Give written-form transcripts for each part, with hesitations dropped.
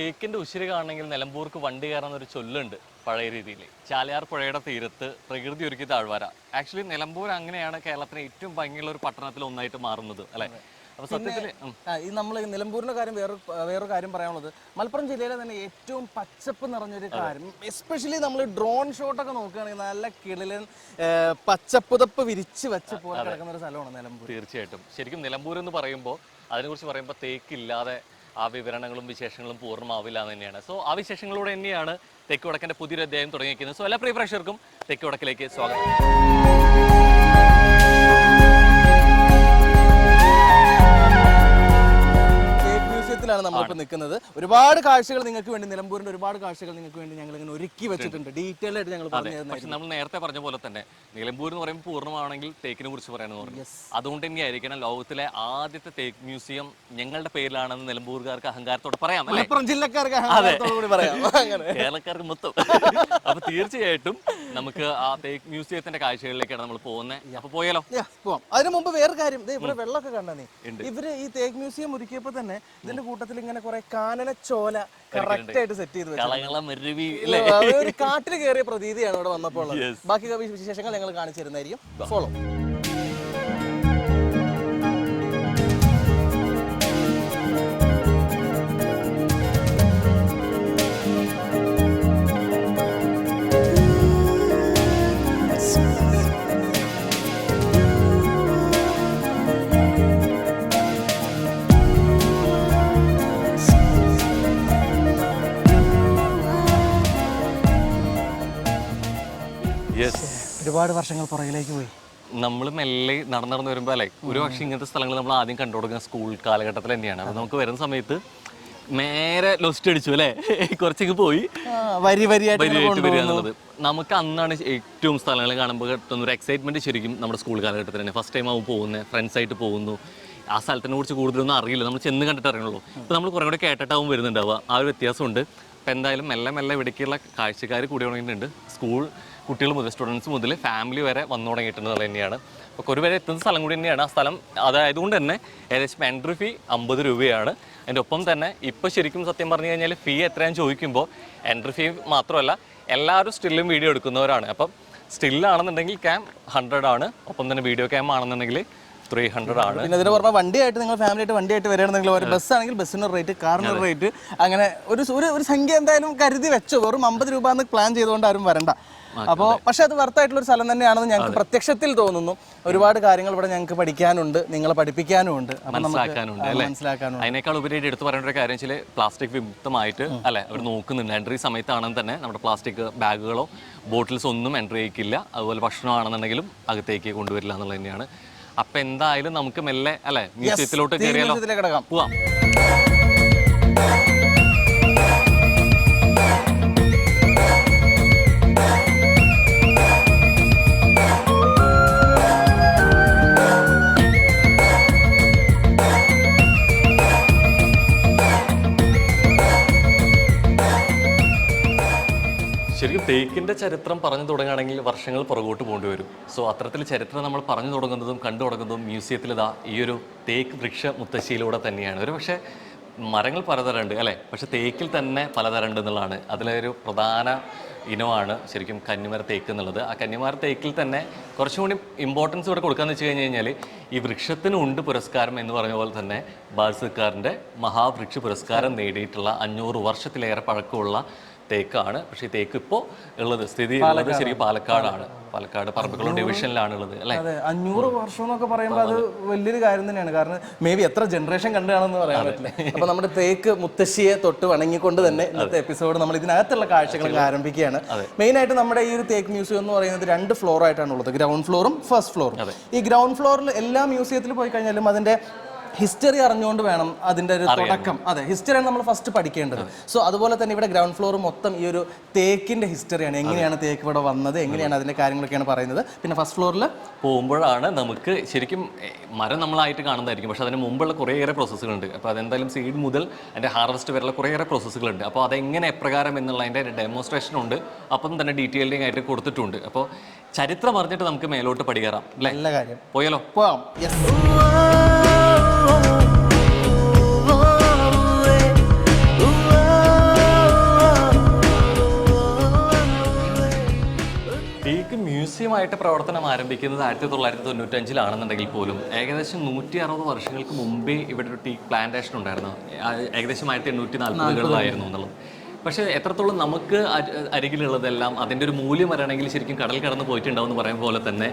തേക്കിന്റെ ഉശിരി കാണണമെങ്കിൽ നിലമ്പൂർക്ക് വണ്ടി കയറാന്നൊരു ചൊല്ലുണ്ട് പഴയ രീതിയിൽ. ചാലിയാർ പുഴയുടെ തീരത്ത് പ്രകൃതി ഒരുക്കി താഴ്വാര. ആക്ച്വലി നിലമ്പൂർ അങ്ങനെയാണ് കേരളത്തിലെ ഏറ്റവും ഭംഗിയുള്ള ഒരു പട്ടണത്തിൽ ഒന്നായിട്ട് മാറുന്നത് അല്ലെ. അപ്പൊ സത്യത്തില് ഈ നമ്മൾ നിലമ്പൂരിന്റെ കാര്യം വേറൊരു കാര്യം പറയാനുള്ളത്, മലപ്പുറം ജില്ലയിലെ തന്നെ ഏറ്റവും പച്ചപ്പ് നിറഞ്ഞൊരു കാര്യം, എസ്പെഷ്യലി നമ്മൾ ഡ്രോൺ ഷോട്ടൊക്കെ നോക്കുകയാണെങ്കിൽ നല്ല കിളിലൻ പച്ചപ്പുതപ്പ് വിരിച്ച് വെച്ച പോലെ കിടക്കുന്ന ഒരു സ്ഥലമാണ് നിലമ്പൂർ. തീർച്ചയായിട്ടും. ശരിക്കും നിലമ്പൂർ എന്ന് പറയുമ്പോൾ അതിനെക്കുറിച്ച് പറയുമ്പോൾ തേക്കില്ലാതെ ആ വിവരണങ്ങളും വിശേഷങ്ങളും പൂർണ്ണമാവില്ല എന്ന് തന്നെയാണ്. സോ ആ വിശേഷങ്ങളോടെ തന്നെയാണ് തെക്ക് വടക്കിന്റെ പുതിയൊരു അധ്യായം തുടങ്ങിയിരിക്കുന്നത്. സോ എല്ലാ പ്രിയ പ്രേക്ഷകർക്കും തെക്ക് വടക്കിലേക്ക് സ്വാഗതം. ാണ് നമ്മളിപ്പോൾ നിൽക്കുന്നത്. ഒരുപാട് കാഴ്ചകൾ നിങ്ങൾക്ക് വേണ്ടി, നിലമ്പൂരിന്റെ ഒരുപാട് കാഴ്ചകൾ നിങ്ങൾക്ക് വേണ്ടി ഞങ്ങൾ ഇങ്ങനെ ഒരുക്കി വെച്ചിട്ടുണ്ട്. ഡീറ്റെയിൽ ആയിട്ട് ഞങ്ങൾ പറഞ്ഞു. പക്ഷെ നമ്മൾ നേരത്തെ പറഞ്ഞ പോലെ തന്നെ നിലമ്പൂർ എന്ന് പറയുമ്പോൾ പൂർണ്ണമാണെങ്കിൽ തേക്കിനെ കുറിച്ച് പറയാനെന്ന് പറഞ്ഞു. അതുകൊണ്ട് തന്നെയായിരിക്കണം ലോകത്തിലെ ആദ്യത്തെ തേക്ക് മ്യൂസിയം ഞങ്ങളുടെ പേരിലാണെന്ന് നിലമ്പൂർക്കാർക്ക് അഹങ്കാരത്തോടെ പറയാം, മലപ്പുറം ജില്ലക്കാർക്ക് കേരളക്കാർക്ക് മൊത്തം. അപ്പൊ തീർച്ചയായിട്ടും നമുക്ക് ആ തേക്ക് മ്യൂസിയത്തിന്റെ കാഴ്ചകളിലേക്കാണ് നമ്മൾ പോകുന്നത്. അപ്പൊ പോയാലോ? പോവാം. അതിന് മുമ്പ് വേറെ കാര്യം, ഇവിടെ വെള്ളമൊക്കെ കണ്ടാ നീ, ഇവര് ഈ തേക്ക് മ്യൂസിയം ഒരുക്കിയപ്പോ തന്നെ ഇതിന്റെ കൂട്ടത്തിൽ ഇങ്ങനെ കുറെ കാനനച്ചോല കറക്റ്റ് ആയിട്ട് സെറ്റ് ചെയ്ത് വെച്ചു. ഒരു കാട്ടിൽ കയറിയ പ്രതീതിയാണ് ഇവിടെ വന്നപ്പോൾ. ബാക്കി വിശേഷങ്ങൾ ഞങ്ങൾ കാണിച്ചു തരുന്നതായിരിക്കും. ഫോളോ. ഒരുപാട് വർഷങ്ങൾ പുറകിലേക്ക് പോയി നമ്മൾ മെല്ലെ നടന്നു വരുമ്പോൾ അല്ലെ, ഒരു പക്ഷേ ഇങ്ങനത്തെ സ്ഥലങ്ങൾ നമ്മൾ ആദ്യം കണ്ടു തുടങ്ങുന്ന സ്കൂൾ കാലഘട്ടത്തിൽ തന്നെയാണ്. അത് നമുക്ക് വരുന്ന സമയത്ത് നേരെ ലൊസ്റ്റ് അടിച്ചു അല്ലെ, കുറച്ചൊക്കെ പോയി വരിയായിട്ട് വരിക എന്നുള്ളത്. നമുക്ക് അന്നാണ് ഏറ്റവും സ്ഥലങ്ങൾ കാണുമ്പോൾ കിട്ടുന്ന ഒരു എക്സൈറ്റ്മെന്റ് ശരിക്കും നമ്മുടെ സ്കൂൾ കാലഘട്ടത്തിൽ തന്നെ. ഫസ്റ്റ് ടൈം ആവും പോകുന്നത്, ഫ്രണ്ട്സായിട്ട് പോകുന്നു. ആ സ്ഥലത്തിനെ കുറിച്ച് കൂടുതലൊന്നും അറിയില്ല, നമ്മൾ ചെന്ന് കണ്ടിട്ട് അറിയണുള്ളൂ. ഇപ്പം നമ്മൾ കുറേ കൂടെ കേട്ടിട്ടാവും വരുന്നുണ്ടാവുക. ആ ഒരു വ്യത്യാസമുണ്ട്. അപ്പം എന്തായാലും മെല്ലെ മെല്ലെ ഇവിടേക്കുള്ള കാഴ്ചക്കാർ കൂടി തുടങ്ങിയിട്ടുണ്ട്. സ്കൂൾ കുട്ടികൾ മുതൽ സ്റ്റുഡൻസ് മുതൽ ഫാമിലി വരെ വന്നു തുടങ്ങിയിട്ടുണ്ട് തന്നെയാണ്. അപ്പോൾ ഒരു വരെ എത്തുന്ന സ്ഥലം കൂടി തന്നെയാണ് ആ സ്ഥലം. അതായതുകൊണ്ട് തന്നെ ഏകദേശം എൻട്രി ഫീ 50 രൂപയാണ്. അതിൻ്റെ ഒപ്പം തന്നെ ഇപ്പോൾ ശരിക്കും സത്യം പറഞ്ഞു കഴിഞ്ഞാൽ ഫീ എത്രയാണെന്ന് ചോദിക്കുമ്പോൾ എൻട്രി ഫീ മാത്രമല്ല, എല്ലാവരും സ്റ്റില്ലും വീഡിയോ എടുക്കുന്നവരാണ്. അപ്പം സ്റ്റില്ലാണെന്നുണ്ടെങ്കിൽ ക്യാം 100 ആണ്, ഒപ്പം തന്നെ വീഡിയോ ക്യാം ആണെന്നുണ്ടെങ്കിൽ 300 ആണ്. പിന്നെ അതിന് പറഞ്ഞാൽ വണ്ടിയായിട്ട് നിങ്ങൾ ഫാമിലി ആയിട്ട് വണ്ടിയായിട്ട് വരികയാണെന്നെങ്കിൽ ഒരു ബസ് ആണെങ്കിൽ ബസ്സിന് റേറ്റ്, കാറിന് റേറ്റ്, അങ്ങനെ ഒരു സംഖ്യ എന്തായാലും കരുതി വെച്ചു. വെറും 50 രൂപ എന്ന് പ്ലാൻ ചെയ്തുകൊണ്ട് ആരും വരണ്ട. അപ്പോൾ പക്ഷെ അത് വർത്തായിട്ടുള്ള ഒരു സ്ഥലം തന്നെയാണെന്ന് ഞങ്ങൾക്ക് പ്രത്യക്ഷത്തിൽ തോന്നുന്നു. ഒരുപാട് കാര്യങ്ങൾ ഇവിടെ ഞങ്ങൾക്ക് പഠിക്കാനുണ്ട്, നിങ്ങളെ പഠിപ്പിക്കാനും ഉണ്ട്, മനസ്സിലാക്കാനുണ്ട്. അതിനേക്കാൾ ഉപരിയായിട്ട് എടുത്ത് പറയേണ്ട ഒരു കാര്യം വെച്ചാൽ പ്ലാസ്റ്റിക് വിമുക്തമായിട്ട് അല്ലെ അവർ നോക്കുന്നുണ്ട്. എൻട്രി സമയത്താണെന്ന് തന്നെ നമ്മുടെ പ്ലാസ്റ്റിക് ബാഗുകളോ ബോട്ടിൽസോ ഒന്നും എൻട്രി ചെയ്യിക്കില്ല. അതുപോലെ ഭക്ഷണമാണെന്നുണ്ടെങ്കിലും അകത്തേക്ക് കൊണ്ടുവരില്ല എന്നുള്ളത് തന്നെയാണ്. അപ്പൊ എന്തായാലും നമുക്ക് മെല്ലെ അല്ലെ മ്യൂസിയത്തിലോട്ട് കയറിയാലോ? പോവാം. ശരിക്കും തേക്കിൻ്റെ ചരിത്രം പറഞ്ഞു തുടങ്ങുകയാണെങ്കിൽ വർഷങ്ങൾ പുറകോട്ട് പോകേണ്ടി വരും. സോ അത്തരത്തിൽ ചരിത്രം നമ്മൾ പറഞ്ഞു തുടങ്ങുന്നതും കണ്ടു തുടങ്ങുന്നതും മ്യൂസിയത്തിൽ ഇതാ ഈ ഒരു തേക്ക് വൃക്ഷ മുത്തശ്ശിയിലൂടെ തന്നെയാണ്. ഒരു പക്ഷേ മരങ്ങൾ പലതരമുണ്ട് അല്ലേ, പക്ഷെ തേക്കിൽ തന്നെ പലതരമുണ്ട് എന്നുള്ളതാണ്. അതിലൊരു പ്രധാന ഇനമാണ് ശരിക്കും കന്നിമര തേക്ക് എന്നുള്ളത്. ആ കന്നിമര തേക്കിൽ തന്നെ കുറച്ചും കൂടി ഇമ്പോർട്ടൻസ് ഇവിടെ കൊടുക്കാമെന്ന് വെച്ച് കഴിഞ്ഞ് കഴിഞ്ഞാൽ ഈ വൃക്ഷത്തിനുണ്ട് പുരസ്കാരം എന്ന് പറഞ്ഞ പോലെ തന്നെ ഭാരത് സർക്കാരിൻ്റെ മഹാവൃക്ഷ പുരസ്കാരം നേടിയിട്ടുള്ള 500 വർഷത്തിലേറെ പഴക്കമുള്ള തേക്കാണ്. പക്ഷേ ഈ തേക്ക് ഇപ്പോൾ ഉള്ളത് സ്ഥിതി ഉള്ളത് ശരിക്കും പാലക്കാടാണ്. പാലക്കാട് പറമ്പിക്കുളം ഡിവിഷനിലാണ് ഉള്ളത് അല്ലേ. 500 വർഷം എന്നൊക്കെ പറയുമ്പോൾ അത് വലിയൊരു കാര്യം തന്നെയാണ്. കാരണം മേ ബി എത്ര ജനറേഷൻ കണ്ടാണെന്ന് പറയാൻ പറ്റില്ല. അപ്പൊ നമ്മുടെ തേക്ക് മുത്തശ്ശിയെ തൊട്ട് വണങ്ങിക്കൊണ്ട് തന്നെ ഇന്നത്തെ എപ്പിസോഡ് നമ്മൾ ഇതിനകത്തുള്ള കാഴ്ചകൾ ആരംഭിക്കുകയാണ്. മെയിൻ ആയിട്ട് നമ്മുടെ ഈ ഒരു തേക്ക് മ്യൂസിയം എന്ന് പറയുന്നത് 2 ഫ്ലോർ ആയിട്ടാണ് ഉള്ളത്, ഗ്രൗണ്ട് ഫ്ലോറും ഫസ്റ്റ് ഫ്ലോറും. ഈ ഗ്രൗണ്ട് ഫ്ലോറിൽ എല്ലാ മ്യൂസിയത്തിൽ പോയി കഴിഞ്ഞാലും അതിന്റെ ഹിസ്റ്ററി അറിഞ്ഞുകൊണ്ട് വേണം അതിന്റെ ഒരു തുടക്കം. അതെ, ഹിസ്റ്ററിയാണ് നമ്മൾ ഫസ്റ്റ് പഠിക്കേണ്ടത്. സോ അതുപോലെ തന്നെ ഇവിടെ ഗ്രൗണ്ട് ഫ്ലോർ മൊത്തം ഈ ഒരു തേക്കിന്റെ ഹിസ്റ്ററിയാണ്. എങ്ങനെയാണ് തേക്ക് ഇവിടെ വന്നത്, എങ്ങനെയാണ് അതിന്റെ കാര്യങ്ങളൊക്കെയാണ് പറയുന്നത്. പിന്നെ ഫസ്റ്റ് ഫ്ലോറിൽ പോകുമ്പോഴാണ് നമുക്ക് ശരിക്കും മരം നമ്മളായിട്ട് കാണുന്നതായിരിക്കും, പക്ഷെ അതിന് മുമ്പുള്ള കുറേയേറെ പ്രോസസ്സുകളുണ്ട്. അപ്പോൾ അതെന്തായാലും സീഡ് മുതൽ അതിന്റെ ഹാർവെസ്റ്റ് വരെയുള്ള കുറേയേറെ പ്രോസസ്സുകളുണ്ട്. അപ്പോൾ അതെങ്ങനെ എപ്രകാരം എന്നുള്ള അതിന്റെ ഡെമോൺസ്ട്രേഷൻ ഉണ്ട്, അപ്പം തന്നെ ഡീറ്റെയിലിംഗ് ആയിട്ട് കൊടുത്തിട്ടുണ്ട്. അപ്പോൾ ചരിത്രം അറിഞ്ഞിട്ട് നമുക്ക് മേലോട്ട് പഠിക്കാറാം അല്ലേ. നല്ല കാര്യം. പോയാലോ? പോവാം. ഔദ്യോഗികമായിട്ട് പ്രവർത്തനം ആരംഭിക്കുന്നത് 1995 പോലും ഏകദേശം 160 വർഷങ്ങൾക്ക് മുമ്പേ ഇവിടെ ഒരു ടീ പ്ലാന്റേഷൻ ഉണ്ടായിരുന്നു. ഏകദേശം 1840-കളിലായിരുന്നു എന്നുള്ളത്. പക്ഷേ എത്രത്തോളം നമുക്ക് അരികിലുള്ളതെല്ലാം അതിൻ്റെ ഒരു മൂല്യം വരണമെങ്കിൽ ശരിക്കും കടൽ കടന്ന് പോയിട്ടുണ്ടാവും എന്ന് പറയുന്ന പോലെ തന്നെ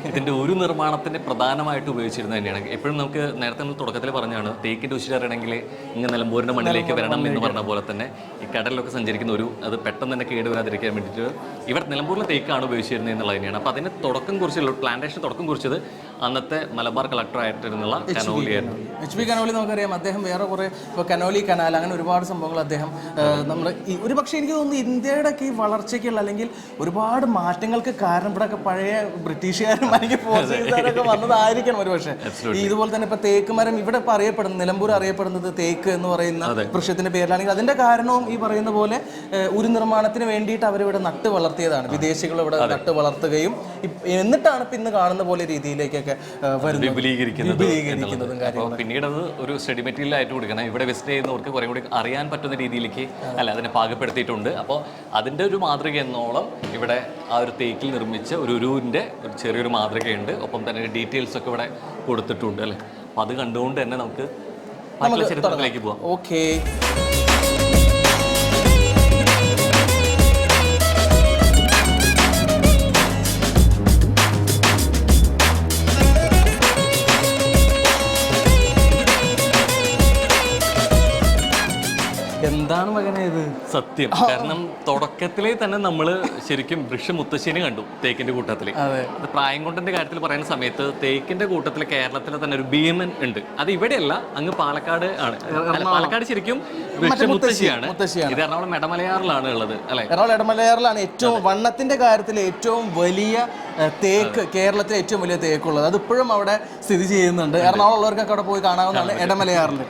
ഇതിൻ്റെ ഒരു നിർമ്മാണത്തിന് പ്രധാനമായിട്ട് ഉപയോഗിച്ചിരുന്നത് തന്നെയാണ്. എപ്പോഴും നമുക്ക് നേരത്തെ നമ്മൾ തുടക്കത്തിൽ പറഞ്ഞാണ് തേക്കിൻ്റെ ഉശിരി അറിയണമെങ്കിൽ ഇങ്ങനെ നിലമ്പൂരിൻ്റെ മണ്ണിലേക്ക് വരണം എന്ന് പറഞ്ഞ പോലെ തന്നെ ഈ കടലിലൊക്കെ സഞ്ചരിക്കുന്ന അത് പെട്ടെന്ന് തന്നെ കേടുവരാതിരിക്കാൻ വേണ്ടിയിട്ട് ഇവിടെ നിലമ്പൂരിലെ തേക്കാണ് ഉപയോഗിച്ചിരുന്നത് എന്നുള്ളത് തന്നെയാണ്. അപ്പോൾ അതിന് തുടക്കം കുറിച്ചുള്ള പ്ലാന്റേഷൻ തുടക്കം കുറിച്ചത് അന്നത്തെ മലബാർ കളക്ടറായിട്ടിരുന്നുള്ള കനോലി ആയിരുന്നു. HP കനോലി നമുക്കറിയാം. അദ്ദേഹം വേറെ കുറേ ഇപ്പോൾ കനോലി കനാൽ അങ്ങനെ ഒരുപാട് സംഭവങ്ങൾ അദ്ദേഹം നമ്മുടെ ഒരു പക്ഷേ എനിക്ക് തോന്നുന്നു ഇന്ത്യയുടെ ഒക്കെ ഈ വളർച്ചയ്ക്കുള്ള അല്ലെങ്കിൽ ഒരുപാട് മാറ്റങ്ങൾക്ക് കാരണം ഇവിടെ ഒക്കെ പഴയ ബ്രിട്ടീഷുകാരും അല്ലെങ്കിൽ പോർച്ചുഗീസുകാരൊക്കെ വന്നതായിരിക്കണം ഒരു പക്ഷേ. ഈ ഇതുപോലെ തന്നെ ഇപ്പൊ തേക്ക് മരം ഇവിടെ ഇപ്പൊ അറിയപ്പെടുന്നത് നിലമ്പൂർ അറിയപ്പെടുന്നത് തേക്ക് എന്ന് പറയുന്ന വൃക്ഷത്തിന്റെ പേരിലാണെങ്കിൽ അതിന്റെ കാരണവും ഈ പറയുന്ന പോലെ ഒരു നിർമ്മാണത്തിന് വേണ്ടിയിട്ട് അവരിവിടെ നട്ട് വളർത്തിയതാണ്. വിദേശികൾ ഇവിടെ നട്ട് വളർത്തുകയും എന്നിട്ടാണ് ഇപ്പൊ ഇന്ന് കാണുന്ന പോലെ രീതിയിലേക്കൊക്കെ വിപുലീകരിക്കുന്നതും കാര്യങ്ങളും. പിന്നീട് അത് ഒരു സ്റ്റഡി മെറ്റീരിയൽ ആയിട്ട് കൊടുക്കണം. ഇവിടെ വിസിറ്റ് ചെയ്യുന്നവർക്ക് കുറെ കൂടി അറിയാൻ പറ്റുന്ന രീതിയിലേക്ക് അതിനെ പാകപ്പെടുത്തിയിട്ടുണ്ട്. അപ്പോൾ അതിൻ്റെ ഒരു മാതൃക എന്നോളം ഇവിടെ ആ ഒരു തേക്കിൽ നിർമ്മിച്ച ഒരു ഉരുവിൻ്റെ ഒരു ചെറിയൊരു മാതൃകയുണ്ട്. ഒപ്പം തന്നെ ഡീറ്റെയിൽസ് ഒക്കെ ഇവിടെ കൊടുത്തിട്ടുണ്ട് അല്ലേ. അപ്പോൾ അത് കണ്ടുകൊണ്ട് തന്നെ നമുക്ക് ചരിത്രത്തിലേക്ക് പോവാം. ഓക്കെ. എന്താണ് മകനെ ഇത് സത്യം. കാരണം തുടക്കത്തിലേ തന്നെ നമ്മൾ ശരിക്കും വൃക്ഷമുത്തശ്ശിനെ കണ്ടു തേക്കിന്റെ കൂട്ടത്തിൽ. അത് പ്രായം കൊണ്ടിന്റെ കാര്യത്തിൽ പറയുന്ന സമയത്ത് തേക്കിന്റെ കൂട്ടത്തിൽ കേരളത്തിലെ തന്നെ ഒരു ഭീമൻ ഉണ്ട്. അത് ഇവിടെയല്ല, അങ്ങ് പാലക്കാട് ആണ്. പാലക്കാട് ശരിക്കും വൃക്ഷമുത്തശ്ശിയാണ്. ഇത് എറണാകുളം എടമലയാറിലാണ് ഉള്ളത് അല്ലെ? എറണാകുളം എടമലയാറിലാണ് ഏറ്റവും വണ്ണത്തിന്റെ കാര്യത്തിൽ ഏറ്റവും വലിയ തേക്ക്, കേരളത്തിലെ ഏറ്റവും വലിയ തേക്കുള്ളത്. അത് ഇപ്പോഴും അവിടെ സ്ഥിതി ചെയ്യുന്നുണ്ട്. എറണാകുളം ഉള്ളവർക്കൊക്കെ അവിടെ പോയി കാണാവുന്നതാണ് എടമലയാറിൽ.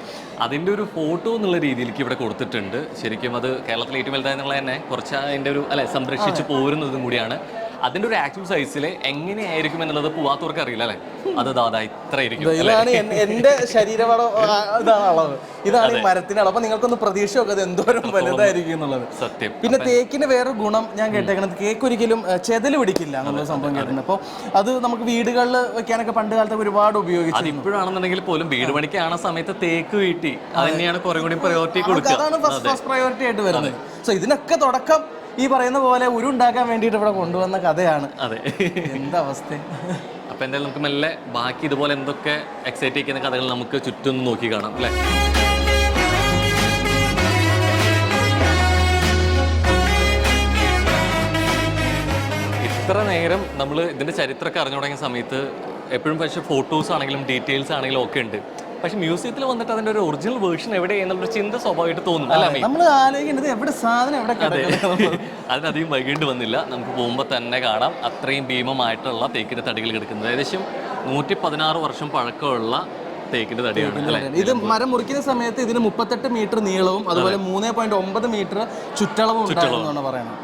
അതിൻ്റെ ഒരു ഫോട്ടോ എന്നുള്ള രീതിയിലേക്ക് ഇവിടെ കൊടുത്തിട്ടുണ്ട്. ശരിക്കും അത് കേരളത്തിലെ ഏറ്റവും വലുതായെന്നുള്ള തന്നെ കുറച്ച് അതിൻ്റെ ഒരു സംരക്ഷിച്ച് പോരുന്നതും കൂടിയാണ്. അതിൻ്റെ ഒരു ആക്ച്വൽ സൈസിൽ എങ്ങനെയായിരിക്കും എന്നുള്ളത് പോവാത്തവർക്ക് അറിയില്ല അല്ലേ. അത് ദാദാ ഇത്ര ആയിരിക്കും. ഇതാണ് എന്റെ ശരീരവളം, ഇതാണ് അളവ്, ഇതാണ് ഈ മരത്തിന്റെ അളവ്. അപ്പൊ നിങ്ങൾക്കൊന്ന് പ്രതീക്ഷ ഒക്കെ അത് എന്തോരം വലുതായിരിക്കും എന്നുള്ളത്. സത്യം. പിന്നെ തേക്കിന്റെ വേറെ ഗുണം ഞാൻ കേട്ടേക്കണത്, കേക്ക് ഒരിക്കലും ചെതല് പിടിക്കില്ല എന്നുള്ള സംഭവം കേട്ടിട്ടുണ്ട്. അപ്പോൾ അത് നമുക്ക് വീടുകളിൽ വെക്കാനൊക്കെ പണ്ട് കാലത്ത് ഒരുപാട് ഉപയോഗിച്ചു. അത് ഇപ്പോഴാണെന്നുണ്ടെങ്കിൽ പോലും വീട് പണിക്ക് ആണ സമയത്ത് തേക്ക് വീട്ടി തന്നെയാണ് കുറെ കൂടി പ്രയോറിറ്റി കൊടുക്കുക. അതാണ് ഫസ്റ്റ് പ്രയോറിറ്റി ആയിട്ട് വരുന്നത്. സോ ഇതിനൊക്കെ തുടക്കം ഈ പറയുന്ന പോലെ ഉരുണ്ടാക്കാൻ വേണ്ടിയിട്ട് ഇവിടെ കൊണ്ടുവന്ന കഥയാണ്. അതെ, എന്തവസ്ഥ. അപ്പൊ എന്തായാലും നമുക്ക് മെല്ലെ ബാക്കി ഇതുപോലെ എന്തൊക്കെ എക്സൈറ്റ് ചെയ്യുന്ന കഥകൾ നമുക്ക് ചുറ്റും നോക്കി കാണാം അല്ലെ. ഇത്ര നേരം നമ്മൾ ഇതിന്റെ ചരിത്രമൊക്കെ അറിഞ്ഞു തുടങ്ങിയ സമയത്ത് എപ്പോഴും പക്ഷേ ഫോട്ടോസ് ആണെങ്കിലും ഡീറ്റെയിൽസ് ആണെങ്കിലും ഒക്കെ ഉണ്ട്. പക്ഷെ മ്യൂസിയത്തിൽ വന്നിട്ട് അതിന്റെ ഒരു ഒറിജിനൽ വേർഷൻ എവിടെ എന്നുള്ളൊരു ചിന്ത സ്വാഭാവികമായിട്ട് തോന്നും അല്ലേ? നമ്മൾ ആലോചിക്കുന്നത് എവിടെ സാധനം എവിടെ അതിനധികം വൈകേണ്ടി വന്നില്ല. നമുക്ക് പോകുമ്പോൾ തന്നെ കാണാം അത്രയും ഭീമമായിട്ടുള്ള തേക്കിന്റെ തടികൾ കിടക്കുന്നത്. ഏകദേശം 116 വർഷം പഴക്കമുള്ള തേക്കിന്റെ തടിയാണ്. ഇത് മരം മുറിക്കുന്ന സമയത്ത് ഇതിന് 38 മീറ്റർ നീളവും അതുപോലെ 3.9 മീറ്റർ ചുറ്റളവും ഉണ്ടായിരുന്നാണ് പറയുന്നത്.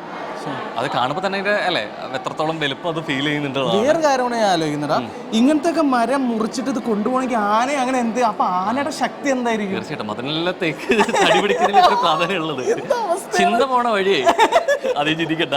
അത് കാണുമ്പോൾ തന്നെ അല്ലെ എത്രത്തോളം വലുപ്പം അത് ഫീൽ ചെയ്യുന്നുണ്ട്. വേറെ കാര്യമാണ് ഞാൻ ആലോചിക്കുന്നതാ, ഇങ്ങനത്തെ ഒക്കെ മരം മുറിച്ചിട്ട് ഇത് കൊണ്ടുപോകണമെങ്കിൽ ആന അങ്ങനെ എന്ത്, അപ്പൊ ആനയുടെ ശക്തി എന്തായിരിക്കും? തീർച്ചയായിട്ടും അതിനെല്ലാം തേക്ക് തടി പിടിക്കുന്നതിൽ പ്രാധാന്യം ഉള്ളത്. ചിന്ത പോണ വഴിയേ അതേ ചിന്തിക്കണ്ട.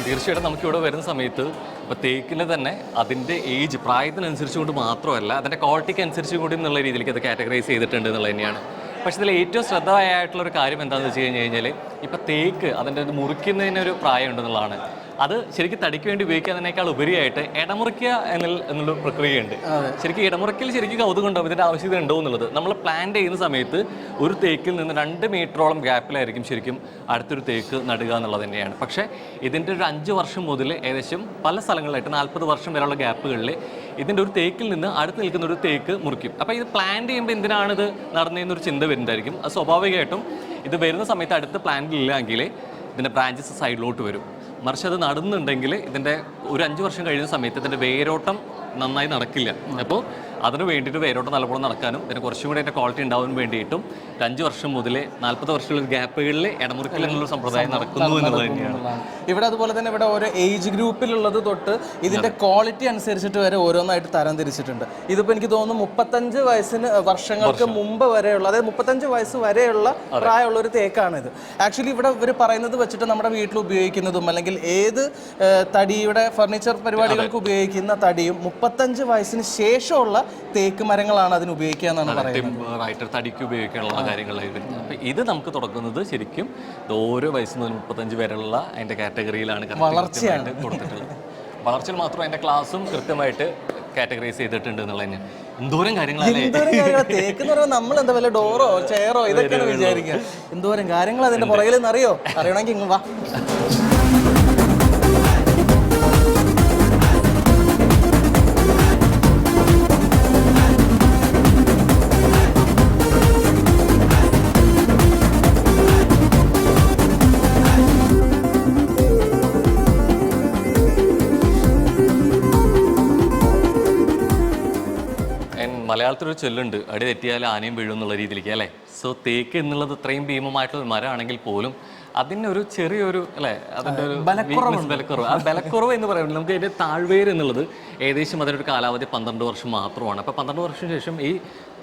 തീർച്ചയായിട്ടും നമുക്കിവിടെ വരുന്ന സമയത്ത് ഇപ്പോൾ തേക്കിന് തന്നെ അതിൻ്റെ ഏജ് പ്രായത്തിനനുസരിച്ച് കൊണ്ട് മാത്രമല്ല അതിൻ്റെ ക്വാളിറ്റിക്ക് അനുസരിച്ച് കൂടി എന്നുള്ള രീതിയിലേക്ക് അത് കാറ്റഗറൈസ് ചെയ്തിട്ടുണ്ട് എന്നുള്ളത് തന്നെയാണ്. പക്ഷേ ഇതിൽ ഏറ്റവും ശ്രദ്ധേയമായിട്ടുള്ളൊരു കാര്യം എന്താണെന്ന് വെച്ച് കഴിഞ്ഞാൽ ഇപ്പോൾ തേക്ക് അതിൻ്റെ മുറിക്കുന്നതിനൊരു പ്രായം ഉണ്ടെന്നുള്ളതാണ്. അത് ശരിക്കും തടിക്ക് വേണ്ടി ഉപയോഗിക്കുന്നതിനേക്കാൾ ഉപരിയായിട്ട് ഇടമുറിക്കുക എന്നുള്ള പ്രക്രിയയുണ്ട്. ശരിക്കും ഇടമുറിക്കൽ ശരിക്കും കൗതുകം ഉണ്ടാവും, ഇതിൻ്റെ ആവശ്യകത ഉണ്ടോ എന്നുള്ളത്. നമ്മൾ പ്ലാന്റ് ചെയ്യുന്ന സമയത്ത് ഒരു തേക്കിൽ നിന്ന് 2 മീറ്ററോളം ഗ്യാപ്പിലായിരിക്കും ശരിക്കും അടുത്തൊരു തേക്ക് നടുക എന്നുള്ളത് തന്നെയാണ്. പക്ഷേ ഇതിൻ്റെ ഒരു 5 വർഷം മുതൽ ഏകദേശം പല സ്ഥലങ്ങളിലായിട്ട് 40 വർഷം വരെയുള്ള ഗ്യാപ്പുകളിൽ ഇതിൻ്റെ ഒരു തേക്കിൽ നിന്ന് അടുത്ത് നിൽക്കുന്ന ഒരു തേക്ക് മുറിക്കും. അപ്പോൾ ഇത് പ്ലാന്റ് ചെയ്യുമ്പോൾ എന്തിനാണിത് നടന്നതെന്നൊരു ചിന്ത വരുന്നതായിരിക്കും. അത് സ്വാഭാവികമായിട്ടും ഇത് വരുന്ന സമയത്ത് അടുത്ത് പ്ലാന്റ് ഇല്ലെങ്കിൽ ഇതിൻ്റെ ബ്രാഞ്ചസ് സൈഡിലോട്ട് വരും. മറിച്ച് അത് നടുന്നുണ്ടെങ്കിൽ ഇതിൻ്റെ ഒരു 5 വർഷം കഴിയുന്ന സമയത്ത് ഇതിൻ്റെ വേരോട്ടം നന്നായി നടക്കില്ല. അപ്പോൾ അതിന് വേണ്ടിയിട്ട് വേരോട്ട് നല്ലപോലെ നടക്കാനും പിന്നെ കുറച്ചും കൂടി അതിൻ്റെ ക്വാളിറ്റി ഉണ്ടാവാൻ വേണ്ടിയിട്ടും 5 വർഷം മുതലേ 40 വർഷമുള്ള ഗ്യാപ്പുകളിൽ ഇടമുറിക്കൽ എന്നുള്ള സമ്പ്രദായം നടക്കുന്നു എന്നുള്ളത് തന്നെയാണ്. ഇവിടെ അതുപോലെ തന്നെ ഇവിടെ ഓരോ ഏജ് ഗ്രൂപ്പിലുള്ളത് തൊട്ട് ഇതിന്റെ ക്വാളിറ്റി അനുസരിച്ചിട്ട് വരെ ഓരോന്നായിട്ട് തരം തിരിച്ചിട്ടുണ്ട്. ഇതിപ്പോൾ എനിക്ക് തോന്നുന്നു 35 വർഷങ്ങൾക്ക് മുമ്പ് വരെയുള്ള, അതായത് 35 വയസ്സ് വരെയുള്ള പ്രായമുള്ള ഒരു തേക്കാണ് ഇത്. ആക്ച്വലി ഇവിടെ ഇവർ പറയുന്നത് വെച്ചിട്ട് നമ്മുടെ വീട്ടിൽ ഉപയോഗിക്കുന്നതും അല്ലെങ്കിൽ ഏത് തടിയുടെ ഫർണിച്ചർ പരിപാടികൾക്ക് ഉപയോഗിക്കുന്ന തടിയും 35 വയസ്സിന് ശേഷമുള്ള തേക്ക് മരങ്ങളാണ് അതിന് ഉപയോഗിക്കുക എന്നാണ് പറയുന്നത്. തടിക്ക് ഉപയോഗിക്കാനുള്ള കാര്യങ്ങളായി വരുന്നത്. അപ്പം ഇത് നമുക്ക് തുടങ്ങുന്നത് ശരിക്കും ഓരോ വയസ്സ് മുതൽ 35 വരെയുള്ള അതിൻ്റെ കാറ്റഗറിയിലാണ് വളർച്ചയായിട്ട് കൊടുത്തിട്ടുള്ളത്. വളർച്ചയിൽ മാത്രം അതിൻ്റെ ക്ലാസ്സും കൃത്യമായിട്ട് കാറ്റഗറൈസ് ചെയ്തിട്ടുണ്ട് എന്നുള്ളത് തന്നെയാണ്. എന്തോരം കാര്യങ്ങളാണ് തേക്ക് എന്ന് പറയുമ്പോൾ നമ്മൾ എന്താ വല്ല ഡോറോ ചെയറോ ഇതൊക്കെയാണ് വിചാരിക്കുക. എന്തോരം കാര്യങ്ങൾ അതിന്റെ പുറകിൽ നിന്ന് അറിയണമെങ്കിൽ ഇങ്ങ് വാ. മലയാളത്തിലൊരു ചൊല്ലുണ്ട്, അടി തെറ്റിയാൽ ആനയും വീഴും എന്നുള്ള രീതിയിലേക്ക് അല്ലേ. സോ തേക്ക് എന്നുള്ളത് ഇത്രയും ഭീമമായിട്ടുള്ള ഒരു മരമാണെങ്കിൽ പോലും അതിനൊരു ചെറിയൊരു അല്ലേ അതിൻ്റെ ഒരു ബലക്കുറവ്. ആ ബലക്കുറവ് എന്ന് പറയുന്നത് നമുക്ക് അതിൻ്റെ താഴ്വേര് എന്നുള്ളത് ഏകദേശം അതിനൊരു കാലാവധി 12 വർഷം മാത്രമാണ്. അപ്പോൾ 12 വർഷത്തിന് ശേഷം ഈ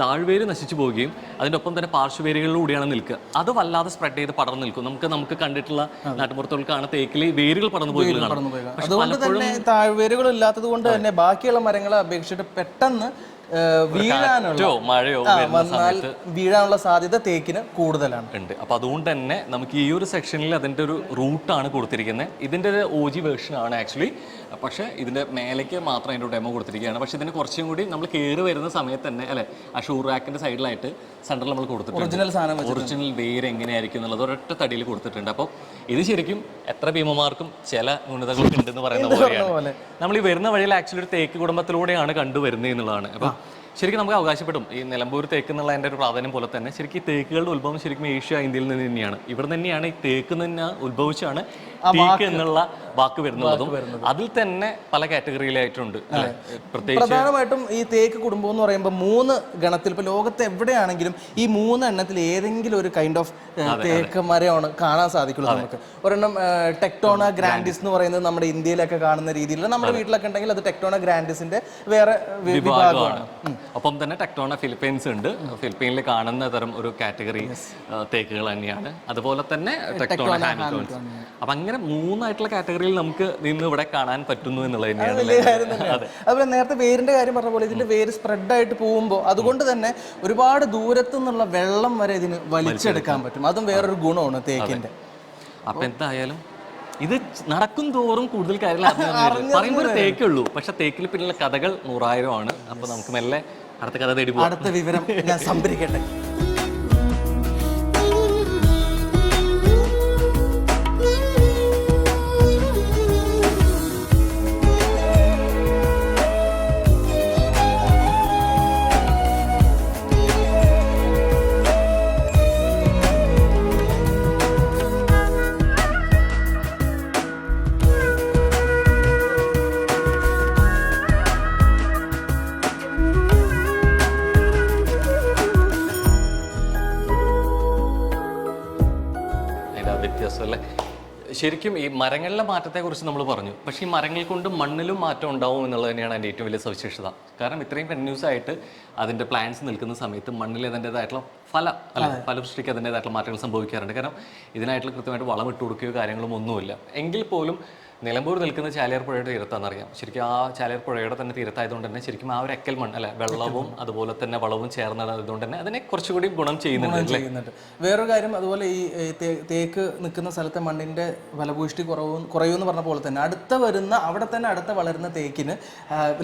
താഴ്വേര് നശിച്ചു പോവുകയും അതിൻ്റെ ഒപ്പം തന്നെ പാർശ്വവേരുകളിലൂടെയാണ് നിൽക്കുക. അത് വല്ലാതെ സ്പ്രെഡ് ചെയ്ത് പടർന്നു നിൽക്കും. നമുക്ക് കണ്ടിട്ടുള്ള നാട്ടുപുറത്തുകൾക്കാണ് തേക്കിൽ വേരുകൾ പടർന്നു പോയി കാണാം. അതുകൊണ്ട് തന്നെ താഴ്വേരുകൾ ഇല്ലാത്തത് കൊണ്ട് തന്നെ ബാക്കിയുള്ള മരങ്ങളെ അപേക്ഷിച്ചിട്ട് പെട്ടെന്ന് വീഴാനുള്ള സാധ്യത തേക്കിന് കൂടുതലാണ് ഉണ്ട്. അപ്പൊ അതുകൊണ്ട് തന്നെ നമുക്ക് ഈ ഒരു സെക്ഷനിൽ അതിന്റെ ഒരു റൂട്ടാണ് കൊടുത്തിരിക്കുന്നത്. ഇതിന്റെ ഒരു OG വേർഷൻ ആണ് ആക്ച്വലി. പക്ഷേ ഇതിന്റെ മേലേക്ക് മാത്രം അതിന്റെ ഡെമോ കൊടുത്തിരിക്കുകയാണ്. പക്ഷെ ഇതിന് കുറച്ചും കൂടി നമ്മൾ കയറി വരുന്ന സമയത്ത് തന്നെ അല്ലെ ആ ഷൂ റാക്കിന്റെ സൈഡിലായിട്ട് സെന്ററിൽ നമ്മൾ കൊടുത്തിട്ടുണ്ട്. ഒറിജിനൽ വേര് എങ്ങനെയായിരിക്കും എന്നുള്ളത് ഒരൊറ്റ തടിയിൽ കൊടുത്തിട്ടുണ്ട്. അപ്പോൾ ഇത് ശരിക്കും എത്ര ഭീമമാർക്കും ചില ന്യൂനതകളൊക്കെ ഉണ്ടെന്ന് പറയുന്ന പോലെയാണ്. നമ്മൾ ഈ വരുന്ന വഴിയിൽ ആക്ച്വലി ഒരു തേക്ക് കുടുംബത്തിലൂടെയാണ് കണ്ടുവരുന്നത് എന്നുള്ളതാണ്. അപ്പം ശരിക്കും നമുക്ക് അവകാശപ്പെടും ഈ നിലമ്പൂർ തേക്ക് എന്നുള്ള അതിൻ്റെ ഒരു പ്രാധാന്യം പോലെ തന്നെ ശരിക്കും ഈ തേക്കുകളുടെ ഉത്ഭവം ശരിക്കും ഏഷ്യ ഇന്ത്യയിൽ നിന്ന് തന്നെയാണ്. ഇവിടെ തന്നെയാണ് ഈ തേക്ക് തന്നെ ഉത്ഭവിച്ചാണ് തേക്ക് എന്നുള്ള വാക്ക് വരുന്നതും അതിൽ തന്നെ പല കാറ്റഗറിയിലായിട്ടുണ്ട്. പ്രധാനമായിട്ടും ഈ തേക്ക് കുടുംബം എന്ന് പറയുമ്പോൾ 3 ഗണത്തിൽ ഇപ്പൊ ലോകത്ത് എവിടെയാണെങ്കിലും ഈ 3 എണ്ണത്തിൽ ഏതെങ്കിലും ഒരു കൈൻഡ് ഓഫ് തേക്ക് മരമാണ് കാണാൻ സാധിക്കുള്ളൂ. നമുക്ക് ഒരെണ്ണം ടെക്ടോണ ഗ്രാൻഡിസ് എന്ന് പറയുന്നത് നമ്മുടെ ഇന്ത്യയിലൊക്കെ കാണുന്ന രീതിയിൽ നമ്മുടെ വീട്ടിലൊക്കെ ഉണ്ടെങ്കിൽ അത് ടെക്ടോണ ഗ്രാൻഡിസിന്റെ വേറെ വിഭാഗമാണ്. ഒപ്പം തന്നെ ടെക്ടോണ ഫിലിപ്പൈൻസ് ഉണ്ട്. ഫിലിപ്പൈനിൽ കാണുന്ന തരം ഒരു കാറ്റഗറി തേക്കുകൾ തന്നെയാണ്. അതുപോലെ തന്നെ ടെക്ടോണ ഹാമിൽട്ടോൺസ്. അപ്പൊ അങ്ങനെ 3 ആയിട്ടുള്ള കാറ്റഗറിയിൽ നമുക്ക് നിന്ന് ഇവിടെ കാണാൻ പറ്റുന്നു എന്നുള്ളത് തന്നെയാണ്. അതുപോലെ നേരത്തെ വേരിന്റെ കാര്യം പറഞ്ഞ പോലെ ഇതിന്റെ വേര് സ്പ്രെഡ് ആയിട്ട് പോകുമ്പോൾ അതുകൊണ്ട് തന്നെ ഒരുപാട് ദൂരത്തു നിന്നുള്ള വെള്ളം വരെ ഇതിന് വലിച്ചെടുക്കാൻ പറ്റും. അതും വേറൊരു ഗുണമാണ് തേക്കിന്റെ. അപ്പൊ എന്തായാലും ഇത് നടക്കും തോറും കൂടുതൽ കാര്യങ്ങൾ പറയുമ്പോൾ തേക്കുള്ളൂ. പക്ഷെ തേക്കിൽ പിന്നിലുള്ള കഥകൾ 100,000 ആണ്. അപ്പൊ നമുക്ക് മെല്ലെ അടുത്ത കഥ തേടി പോകും. അടുത്ത വിവരം ഞാൻ സംഭരിക്കട്ടെ. ശരിക്കും ഈ മരങ്ങളിലെ മാറ്റത്തെക്കുറിച്ച് നമ്മൾ പറഞ്ഞു. പക്ഷേ ഈ മരങ്ങൾ കൊണ്ട് മണ്ണിലും മാറ്റം ഉണ്ടാവും എന്നുള്ളത് തന്നെയാണ് അതിൻ്റെ ഏറ്റവും വലിയ സവിശേഷത. കാരണം ഇത്രയും കണ്ടിന്യൂസ് ആയിട്ട് അതിൻ്റെ പ്ലാന്റ്സ് നിൽക്കുന്ന സമയത്ത് മണ്ണിൽ അതിൻ്റെതായിട്ടുള്ള ഫലപുഷ്ടിക്ക് അതിൻ്റെതായിട്ടുള്ള മാറ്റങ്ങൾ സംഭവിക്കാറുണ്ട്. കാരണം ഇതിനായിട്ടുള്ള കൃത്യമായിട്ട് വളം ഇട്ട് കൊടുക്കുകയോ കാര്യങ്ങളും ഒന്നുമില്ല. എങ്കിൽ പോലും നിലമ്പൂർ നിൽക്കുന്ന ചാലിയാർ പുഴയുടെ തീരത്താണെന്നറിയാം. ശരിക്കും ആ ചാലിയാർ പുഴയുടെ തന്നെ തീരത്തായതുകൊണ്ട് തന്നെ ശരിക്കും ആ ഒരു എക്കൽ മണ്ണ് അല്ലെ വെള്ളവും അതുപോലെ തന്നെ വളവും ചേർന്നതുകൊണ്ട് തന്നെ അതിനെ കുറച്ചുകൂടി ഗുണം ചെയ്യുന്നുണ്ട്. വേറൊരു കാര്യം അതുപോലെ ഈ തേക്ക് നിൽക്കുന്ന സ്ഥലത്തെ മണ്ണിന്റെ ഫലഭൂഷ്ടി കുറയുമെന്ന് പറഞ്ഞ പോലെ തന്നെ അടുത്ത വളരുന്ന തേക്കിന്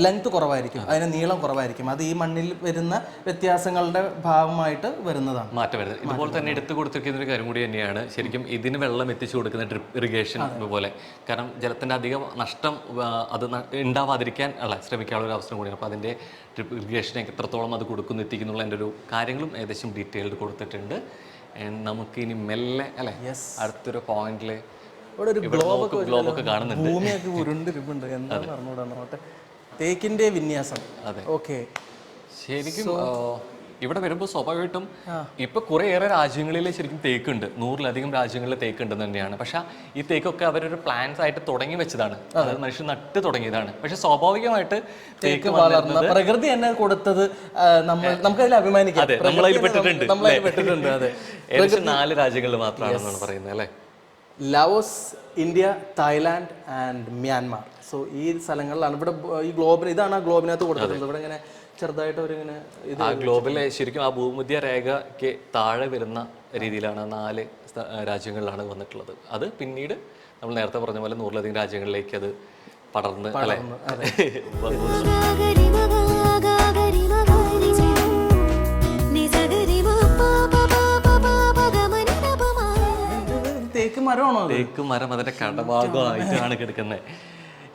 ലെങ്ത് കുറവായിരിക്കും, അതിന് നീളം കുറവായിരിക്കും. അത് ഈ മണ്ണിൽ വരുന്ന വ്യത്യാസങ്ങളുടെ ഭാഗമായിട്ട് വരുന്നതാണ്, മാറ്റം വരുന്നത്. ഇതുപോലെ തന്നെ എടുത്തു കൊടുത്തിരിക്കുന്ന ഒരു കാര്യം കൂടി തന്നെയാണ് ശരിക്കും ഇതിന് വെള്ളം എത്തിച്ചു കൊടുക്കുന്ന ഡ്രിപ്പ് ഇറിഗേഷൻ പോലെ. കാരണം ജലത്തിൻ്റെ അധികം നഷ്ടം അത് ഉണ്ടാവാതിരിക്കാൻ ശ്രമിക്കാനുള്ള ഒരു അവസരം കൂടിയാണ്. അപ്പോൾ അതിൻ്റെ ഡ്രിപ്പ് ഇറിഗേഷനെ എത്രത്തോളം അത് കൊടുക്കുന്നു എത്തിക്കുന്നുള്ള എൻ്റെ ഒരു കാര്യങ്ങളും ഏകദേശം ഡീറ്റെയിൽഡ് കൊടുത്തിട്ടുണ്ട്. നമുക്ക് ഇനി മെല്ലെ അല്ലേ അടുത്തൊരു പോയിന്റിൽ ഗ്ലോബൊക്കെ കാണുന്നുണ്ട്. തേക്കിന്റെ വിന്യാസം. ഓക്കെ, ശരിക്കും ഇവിടെ വരുമ്പോൾ സ്വാഭാവികമായിട്ടും ഇപ്പൊ കുറേയേറെ രാജ്യങ്ങളിൽ ശരിക്കും തേക്കുണ്ട്, 100-ലധികം രാജ്യങ്ങളിൽ തേക്കുണ്ടെന്ന് തന്നെയാണ്. പക്ഷെ ഈ തേക്കൊക്കെ അവരൊരു പ്ലാൻസ് ആയിട്ട് തുടങ്ങി വെച്ചതാണ്, അതായത് മനുഷ്യൻ നട്ട് തുടങ്ങിയതാണ്. പക്ഷെ സ്വാഭാവികമായിട്ട് തേക്ക് വളർന്ന പ്രകൃതി തന്നെ കൊടുത്തത് നമുക്കതിൽ അഭിമാനിക്കാം. അതെ, നമ്മളതിൽ പെട്ടിട്ടുണ്ട്. അതെ. ഏകദേശം 4 രാജ്യങ്ങളിൽ മാത്രമാണെന്നാണ് പറയുന്നത് അല്ലേ? Laos, India, Thailand and Myanmar. So ഈ സ്ഥലങ്ങളിലാണ് ഇവിടെ ഈ ഗ്ലോബിന്, ഇതാണ് ആ ഗ്ലോബിനകത്ത് കൊടുത്തിട്ടുള്ളത്. ഇവിടെ ഇങ്ങനെ ചെറുതായിട്ട് അവരിങ്ങനെ ആ ഗ്ലോബിലെ ശരിക്കും ആ ഭൂമധ്യ രേഖയ്ക്ക് താഴെ വരുന്ന രീതിയിലാണ് 4 രാജ്യങ്ങളിലാണ് വന്നിട്ടുള്ളത്. അത് പിന്നീട് നമ്മൾ നേരത്തെ പറഞ്ഞ പോലെ 100-ലധികം രാജ്യങ്ങളിലേക്ക് അത് പടർന്ന് അല്ലെ തേക്ക് മരമാണോ? തേക്ക് മരം അതിന്റെ കടഭാഗമായിട്ടാണ് കിടക്കുന്നത്.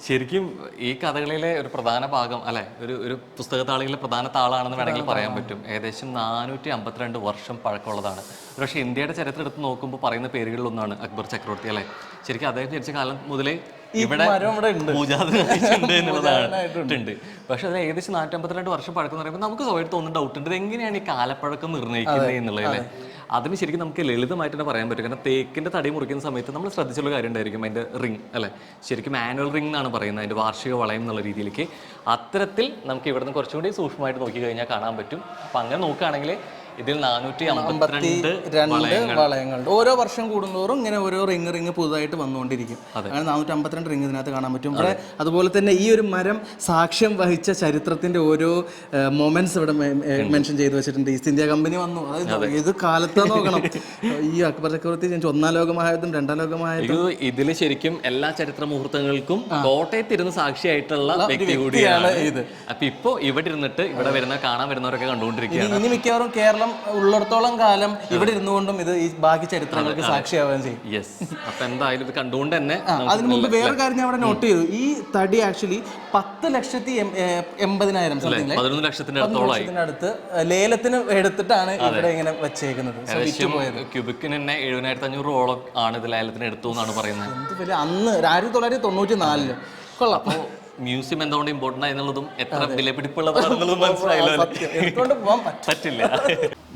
ശരിക്കും ഈ കഥകളിലെ ഒരു പ്രധാന ഭാഗം അല്ലെ, ഒരു പുസ്തകത്താളികളിലെ പ്രധാന താളാണെന്ന് വേണമെങ്കിൽ പറയാൻ പറ്റും. ഏകദേശം 452 വർഷം പഴക്കമുള്ളതാണ്. പക്ഷേ ഇന്ത്യയുടെ ചരിത്രം എടുത്ത് നോക്കുമ്പോൾ പറയുന്ന പേരുകളിലൊന്നാണ് അക്ബർ ചക്രവർത്തി അല്ലെ. ശരിക്കും അദ്ദേഹം ജനിച്ച കാലം മുതലേ ഇവിടെ പൂജാതണ്ട് എന്നുള്ളതാണ്. പക്ഷെ അത് ഏകദേശം 452 വർഷം പഴക്കം എന്ന് പറയുമ്പോൾ നമുക്ക് സ്വയം തോന്നുന്ന ഡൗട്ട് ഉണ്ട്, ഇത് എങ്ങനെയാണ് ഈ കാലപ്പഴക്കം നിർണ്ണയിക്കുന്നത് എന്നുള്ളത് അല്ലേ. അതിന് ശരിക്കും നമുക്ക് ലളിതമായിട്ട് തന്നെ പറയാൻ പറ്റും. കാരണം തേക്കിന്റെ തടി മുറിക്കുന്ന സമയത്ത് നമ്മൾ ശ്രദ്ധിച്ചുള്ള കാര്യം ഉണ്ടായിരിക്കും അതിന്റെ റിംഗ് അല്ലെ, ശരിക്കും ആനുവൽ റിംഗ് എന്നാണ് പറയുന്നത്, അതിന്റെ വാർഷിക വളയം എന്നുള്ള രീതിയിലേക്ക്. അത്തരത്തിൽ നമുക്ക് ഇവിടുന്ന് കുറച്ചുകൂടി സൂക്ഷ്മമായിട്ട് നോക്കി കഴിഞ്ഞാൽ കാണാൻ പറ്റും. അപ്പൊ അങ്ങനെ നോക്കുകയാണെങ്കിൽ ഇതിൽ 452 വളയങ്ങളുണ്ട്. ഓരോ വർഷം കൂടുന്നതോറും ഇങ്ങനെ ഓരോ റിങ് പുതുതായിട്ട് വന്നുകൊണ്ടിരിക്കും. അങ്ങനെ 452 റിങ് ഇതിനകത്ത് കാണാൻ പറ്റും. ഇവിടെ അതുപോലെ തന്നെ ഈ ഒരു മരം സാക്ഷ്യം വഹിച്ച ചരിത്രത്തിന്റെ ഓരോ മൊമെന്റ്സ് ഇവിടെ മെൻഷൻ ചെയ്ത് വെച്ചിട്ടുണ്ട്. ഈസ്റ്റ് ഇന്ത്യ കമ്പനി വന്നു, അതായത് ഏത് കാലത്താ നോക്കണം. ഈ അക്ബർ ചക്രവർത്തി ജനിച്ചു 1-ാം ലോകമഹായുദ്ധം, 2-ാം ലോകമഹായുദ്ധം. ഇതില് ശരിക്കും എല്ലാ ചരിത്ര മുഹൂർത്തങ്ങൾക്കും കോട്ടയത്ത് ഇരുന്ന് സാക്ഷിയായിട്ടുള്ള വ്യക്തി കൂടിയാണ് ഇത്. അപ്പൊ ഇപ്പൊ ഇവിടെ ഇരുന്നിട്ട് ഇവിടെ വരുന്ന കാണാൻ വരുന്നവരൊക്കെ കണ്ടുകൊണ്ടിരിക്കുകയാണ്. ഇനി മിക്കവാറും കേരളം ഉള്ളിടത്തോളം കാലം ഇവിടെ ഇരുന്നുകൊണ്ടും ഇത് ഈ ബാക്കി ചരിത്രങ്ങൾക്ക് സാക്ഷിയാവുകയും ചെയ്യും. അപ്പൊ എന്തായാലും ഇത് കണ്ടുകൊണ്ട് തന്നെ അതിന് മുമ്പ് വേറെ കാര്യം ഞാൻ അവിടെ നോട്ട് ചെയ്തു. ഈ തടി ആക്ച്വലി 10,80,000 സംതിങ് 11 ലക്ഷത്തിന്റെ അടുത്ത് ലേലത്തിന് എടുത്തിട്ടാണ് ഇവിടെ ഇങ്ങനെ വെച്ചേക്കുന്നത്. ക്യൂബിക്കിന് തന്നെ 7,500 ആണ് ഇത് ലേലത്തിന് എടുത്തു എന്നാണ് പറയുന്നത്. അന്ന് 1994 കൊള്ളാം. മ്യൂസിയം എന്തുകൊണ്ട് ഇമ്പോർട്ടന്റ് എന്നുള്ളതും എത്ര വിലപിടിപ്പുള്ളതാണെന്നുള്ളതും മനസ്സിലായല്ലോ. പറ്റില്ല.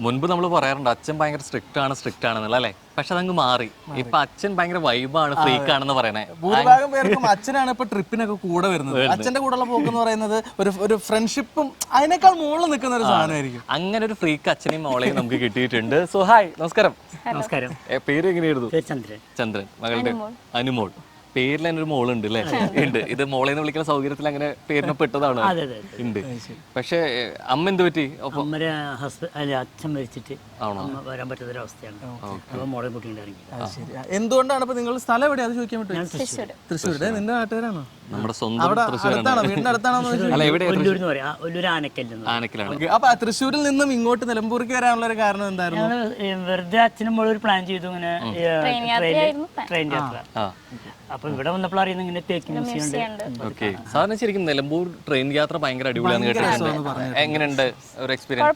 മുൻപ് നമ്മൾ പറയാറുണ്ട് അച്ഛൻ ഭയങ്കര സ്ട്രിക്റ്റ് ആണെന്നുള്ള അല്ലേ. പക്ഷെ അതങ്ങ് മാറി. ഇപ്പൊ അച്ഛൻ ഭയങ്കര വൈബാണ്, ഫ്രീക്ക് ആണെന്ന് പറയണേ. ഭൂരിഭാഗം പേർക്കും അച്ഛനാണ് ഇപ്പൊ ട്രിപ്പിനൊക്കെ കൂടെ വരുന്നത്. അച്ഛന്റെ കൂടെയുള്ള പോക്കെന്ന് പറയുന്നത് ഒരു ഫ്രണ്ട്ഷിപ്പും അതിനേക്കാൾ മുകളിൽ നിൽക്കുന്ന ഒരു സാധനമായിരിക്കും. അങ്ങനെ ഒരു ഫ്രീക്ക് അച്ഛനെയും മോളെയും നമുക്ക് കിട്ടിയിട്ടുണ്ട്. സോ ഹായ്, നമസ്കാരം. നമസ്കാരം. പേര് എങ്ങനെയായിരുന്നു? ചന്ദ്രൻ. മകളുടെ അനുമോൾ. പേരിൽ തന്നെ ഒരു മോളുണ്ട് അല്ലേ? ഉണ്ട്. ഇത് മോളേന്ന് വിളിക്കുന്ന സൗകര്യത്തിൽ അങ്ങനെ പേരിനെ പെട്ടതാണ്. ഉണ്ട്. പക്ഷെ അമ്മ എന്ത് പറ്റി? അച്ഛൻ മരിച്ചിട്ട് വരാൻ പറ്റാത്തൊരവസ്ഥയാണ്. മോളെ കൂട്ടിണ്ടായിരുന്നു. എന്തുകൊണ്ടാണ് ഇപ്പൊ നിങ്ങൾ സ്ഥലം എവിടെയാ അത് ചോദിക്കാൻ പറ്റും? തൃശ്ശൂർ. നിന്റെ നാട്ടുകാരാണോ? നമ്മുടെ സ്വന്തം വീടിന്റെ അടുത്താണോ? ആനക്കല്ലാണ്. അപ്പൊ തൃശ്ശൂരിൽ നിന്നും ഇങ്ങോട്ട് നിലമ്പൂർക്ക് വരാനുള്ള ഒരു കാരണം എന്തായിരുന്നു? വെറുതെ അച്ഛനും മോളും ഒരു പ്ലാൻ ചെയ്തു, ഇങ്ങനെ ട്രെയിൻ യാത്ര. അപ്പൊ ഇവിടെ വന്നപ്പോൾ അറിയുന്ന ഇങ്ങനെ തേക്ക് മ്യൂസിയം ഉണ്ട്. സാധാരണ ശരിക്കും നിലമ്പൂർ ട്രെയിൻ യാത്ര ഭയങ്കര അടിപൊളിയാന്ന് കേട്ടിട്ടുണ്ട്. എങ്ങനെയുണ്ട് ഒരു എക്സ്പീരിയൻസ്?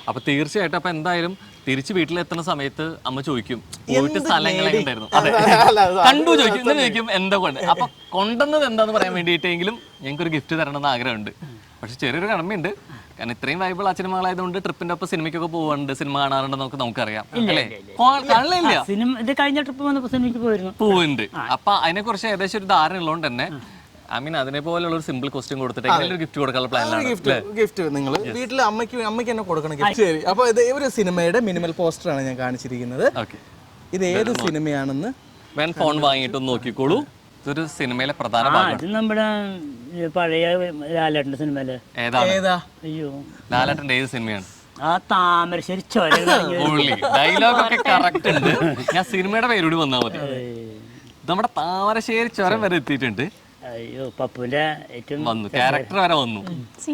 അപ്പൊ തീർച്ചയായിട്ടും അപ്പൊ എന്തായാലും തിരിച്ച് വീട്ടിലെത്തുന്ന സമയത്ത് അമ്മ ചോദിക്കും പോയിട്ട് സ്ഥലങ്ങളൊക്കെ ഉണ്ടായിരുന്നു. അതെ, കണ്ടു ചോദിക്കും, ഇന്ന് ചോദിക്കും എന്താ കൊണ്ട്. അപ്പൊ കൊണ്ടുവന്നത് എന്താന്ന് പറയാൻ വേണ്ടിയിട്ടെങ്കിലും ഞങ്ങൾക്കൊരു ഗിഫ്റ്റ് തരണമെന്ന് ആഗ്രഹമുണ്ട്. പക്ഷെ ചെറിയൊരു കടമയുണ്ട്. കാരണം ഇത്രയും വൈബിൾ അച്ഛനും മകളായതുകൊണ്ട് ട്രിപ്പിന്റെ ഒപ്പം സിനിമയ്ക്കൊക്കെ പോവാറുണ്ട്, സിനിമ കാണാറുണ്ട്, നമുക്കറിയാം അല്ലേ? കാണില്ല. ഇത് കഴിഞ്ഞ ട്രിപ്പ് വന്നപ്പോൾ സിനിമയ്ക്ക് പോവുന്നുണ്ട്. അപ്പൊ അതിനെ കുറിച്ച് ഏകദേശം ഒരു ധാരണ ഉള്ളതുകൊണ്ട് തന്നെ അതിനെ പോലുള്ള ഒരു സിമ്പിൾ ക്വസ്റ്റ്യൻ കൊടുത്തിട്ട് ഒരു ഗിഫ്റ്റ് കൊടുക്കാനുള്ള പ്ലാനിലാണ്. ഗിഫ്റ്റ് നിങ്ങൾ വീട്ടിൽ അമ്മയ്ക്ക് തന്നെ കൊടുക്കണം ഗിഫ്റ്റ്. ശരി, അപ്പൊ ഇത് ഒരു സിനിമയുടെ മിനിമൽ പോസ്റ്റർ ആണ് ഞാൻ കാണിച്ചിരിക്കുന്നത്. ഇത് ഏത് സിനിമയാണെന്ന് ഫോൺ വാങ്ങിയിട്ടൊന്ന് നോക്കിക്കോളൂ. ഇതൊരു സിനിമയിലെ പ്രധാന ഭാഗം. നമ്മുടെ പഴയ ലാലേട്ടന്റെ സിനിമയിലെ അയ്യോ, ലാലേട്ടന്റെ ഏത് സിനിമയാണ്? ആ താമരശ്ശേരി ചുരം. ഡയലോഗ് ഒക്കെ കറക്റ്റ് ഉണ്ട്. ഞാൻ സിനിമയുടെ പേരോട് വന്നാൽ മതി. നമ്മുടെ താമരശ്ശേരി ചുരം വരെ എത്തിയിട്ടുണ്ട്. അയ്യോ, പപ്പുവിന്റെ ഏറ്റവും വന്നു, ക്യാരക്ടർ വരെ വന്നു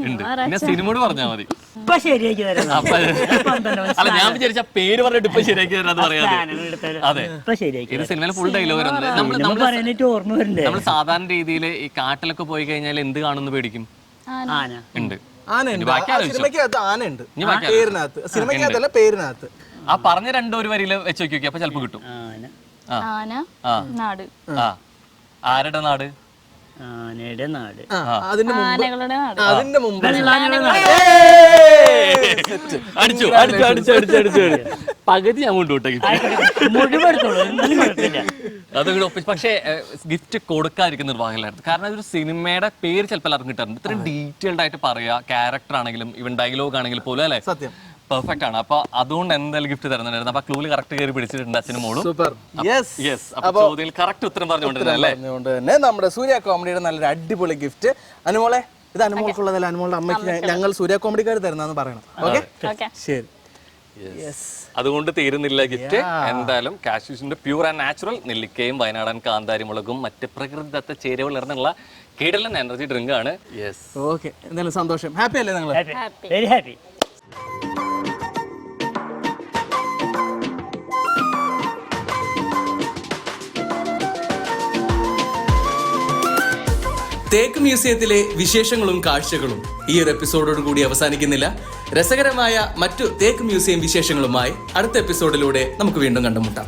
ഉണ്ട്. പിന്നെ സിനിമയോട് പറഞ്ഞാൽ മതി. ഇപ്പൊ ശരിയാക്കി തരാം. അല്ല, ഞാൻ വിചാരിച്ച പേര് പറഞ്ഞിട്ട് ഇപ്പൊ ശരിയാക്കി തരാന്ന് പറയാതെ. അതെ, ഇത് സിനിമയിലെ ഫുൾ ഡയലോഗ് ഓർമ്മ വരുന്നുണ്ട്. നമ്മൾ സാധാരണ രീതിയിൽ ഈ കാട്ടിലൊക്കെ പോയി കഴിഞ്ഞാൽ എന്ത് കാണുന്നു പേടിക്കും? ഉണ്ട്. പേരിനകത്ത് ആ പറഞ്ഞ രണ്ടൊരു വരിയില് വെച്ച് നോക്കി അപ്പൊ ചിലപ്പോ കിട്ടും. ആരുടെ നാട്? ആനയുടെ നാട്. അതിന്റെ മുമ്പ് ആനകളുടെ നാട്. അതിന്റെ മുമ്പ് അടിച്ചു അടിച്ചു അടിച്ചു അടിച്ചു അടിച്ചു പകുതി ഞാൻ കൊണ്ടുവിട്ട ഗിഫ്റ്റ് മുഴുവൻ എടുത്തോളൂ, എന്തായാലും കുഴപ്പമില്ല. അതുകൂടെ ഒപ്പിച്ച്. പക്ഷേ ഗിഫ്റ്റ് കൊടുക്കാതിരിക്കുന്ന നിർവാഹമില്ലായിരുന്നു. കാരണം അതൊരു സിനിമയുടെ പേര് ചിലപ്പോൾ എല്ലാവർക്കും കിട്ടാറുണ്ട്. ഇത്രയും ഡീറ്റെയിൽഡ് ആയിട്ട് പറയാ, ക്യാരക്ടർ ആണെങ്കിലും ഇവൻ ഡയലോഗ് ആണെങ്കിലും പോലും അല്ലേ സത്യം പെർഫെക്റ്റ് ആണ്. അപ്പൊ അതുകൊണ്ട് എന്തായാലും ഗിഫ്റ്റ് തരുന്നുണ്ടായിരുന്നു. അപ്പൊ ക്ലൂവിൽ കറക്റ്റ് കയറി പിടിച്ചിട്ടുണ്ട് അച്ഛനും മോളും. സൂപ്പർ. Yes yes. അപ്പൊ ചോദ്യം കറക്റ്റ് ഉത്തരം പറഞ്ഞുകൊണ്ടിരുന്നല്ലേ. പറഞ്ഞുകൊണ്ട് തന്നെ നമ്മുടെ സൂര്യ കോമഡിയുടെ നല്ലൊരു അടിപൊളി ഗിഫ്റ്റ്. അനുമോളെ, ഇത് അനുമോൾക്കുള്ളതല്ല, അനുമോളുടെ അമ്മയ്ക്ക് ഞങ്ങൾ സൂര്യ കോമഡിക്കാർ തരുന്നതെന്ന് പറയണം. Okay, okay. ശരി. അതുകൊണ്ട് തീരുന്നില്ല ഗിഫ്റ്റ്. എന്തായാലും കാഷ്യൂസിന്റെ പ്യൂർ ആൻഡ് നാച്ചുറൽ നെല്ലിക്കയും വയനാടൻ കാന്താരി മുളകും മറ്റ് പ്രകൃതിദത്ത ചേരുവകൾ ഇറങ്ങുള്ള കിടിലൻ എനർജി ഡ്രിങ്ക് ആണ്. യെസ്. ഓക്കെ, എന്തായാലും സന്തോഷം. ഹാപ്പി അല്ലേ നിങ്ങൾ? Very happy. തേക്ക് മ്യൂസിയത്തിലെ വിശേഷങ്ങളും കാഴ്ചകളും ഈ ഒരു എപ്പിസോഡോട് കൂടി അവസാനിക്കുന്നില്ല. രസകരമായ മറ്റു തേക്ക് മ്യൂസിയം വിശേഷങ്ങളുമായി അടുത്ത എപ്പിസോഡിലൂടെ നമുക്ക് വീണ്ടും കണ്ടുമുട്ടാം.